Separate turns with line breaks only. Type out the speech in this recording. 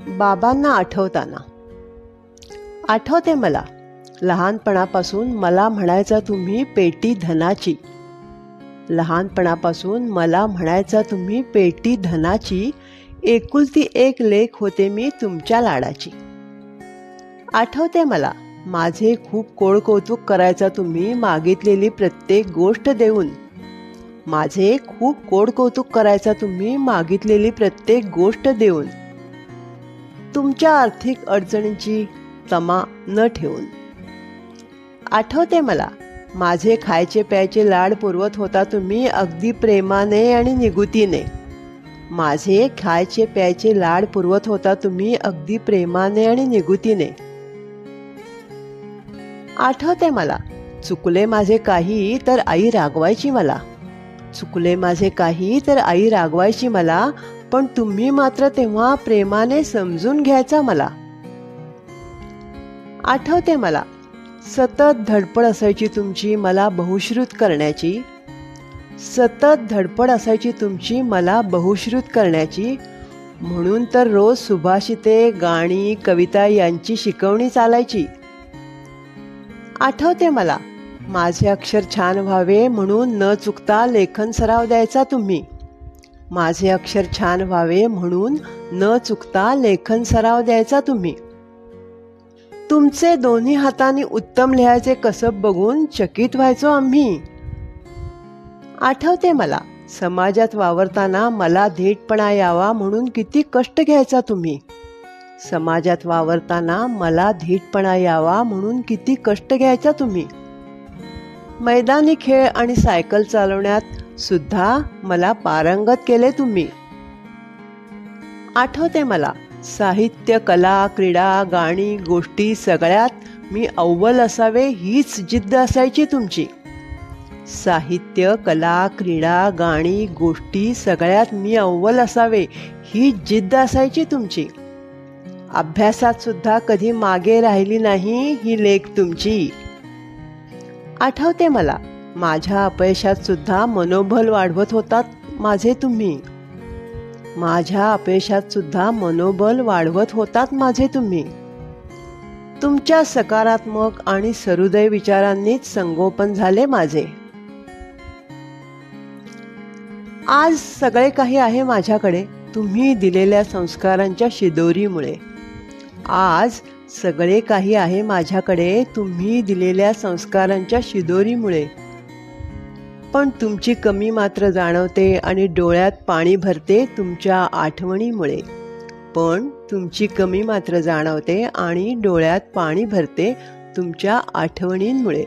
बाबांना आठवताना. आठवते मला लहानपणापासून मला म्हणायचा तुम्ही पेटी धनाची. लहानपणापासून मला म्हणायचा तुम्ही पेटी धनाची. एकुलती एक लेक होते मी तुमच्या लाडाची. आठवते मला माझे खूप कोडकौतुक करायचा तुम्ही मागितलेली प्रत्येक गोष्ट देऊन. माझे खूप कोडकौतुक करायचा तुम्ही मागितलेली प्रत्येक गोष्ट देऊन. तुमच्या आर्थिक अडचणींची तमा न ठेवून. आठवते मला माझे खायचे प्यायचे लाड पुरवत होता तुम्ही अगदी प्रेमाने आणि निगुतीने. माझे खायचे प्यायचे लाड पुरवत होता तुम्ही अगदी प्रेमाने आणि निगुतीने. आठवते मला चुकले माझे काही तर आई रागवायची मला. चुकले माझे काही तर आई रागवायची मला, पण तुम्ही मात्र तेव्हा प्रेमाने समजून घ्यायचा मला. आठवते मला सतत धडपड असायची तुमची मला बहुश्रुत करण्याची. सतत धडपड असायची तुमची मला बहुश्रुत करण्याची. म्हणून तर रोज सुभाषिते, गाणी, कविता यांची शिकवणी चालायची. आठवते मला माझे अक्षर छान व्हावे म्हणून न चुकता लेखन सराव द्यायचा तुम्ही. माझे अक्षर छान व्हावे म्हणून न चुकता लेखन सराव द्यायचा तुम्ही. तुमचे दोन्ही हातांनी उत्तम लिहायचे कसब बघून चकित व्हायचो आम्ही. आठवते मला समाजात वावरताना मला धीटपणा यावा म्हणून किती कष्ट घ्यायचा तुम्ही. समाजात वावरताना मला धीटपणा यावा म्हणून किती कष्ट घ्यायचा तुम्ही. मैदानी खेळ आणि सायकल चालवण्यात सुद्धा मला पारंगत केले तुम्ही. आठवते मला साहित्य, कला, क्रीडा, गाणी, गोष्टी सगळ्यात मी अव्वल असावे हीच जिद्द असायची तुमची. साहित्य, कला, क्रीडा, गाणी, गोष्टी सगळ्यात मी अव्वल असावे ही जिद्द असायची तुमची. अभ्यासात सुद्धा कधी मागे राहिली नाही ही लेक तुमची. आठवते मला माझ्या अपयशात सुद्धा मनोबल वाढवत होतात माझे तुम्ही. माझ्या अपयशात सुद्धा मनोबल वाढवत होतात माझे तुम्ही. तुमच्या सकारात्मक आणि सहृदय विचारांनीच संगोपन झाले माझे. आज सगळे काही आहे माझ्याकडे तुम्ही दिलेल्या संस्कारांच्या शिदोरीमुळे. आज सगळे काही आहे माझ्याकडे तुम्ही दिलेल्या संस्कारांच्या शिदोरीमुळे. पण तुमची कमी मात्र जाणवते आणि डोळ्यात पाणी भरते तुमच्या आठवणीमुळे. पण तुमची कमी मात्र जाणवते आणि डोळ्यात पाणी भरते तुमच्या आठवणींमुळे.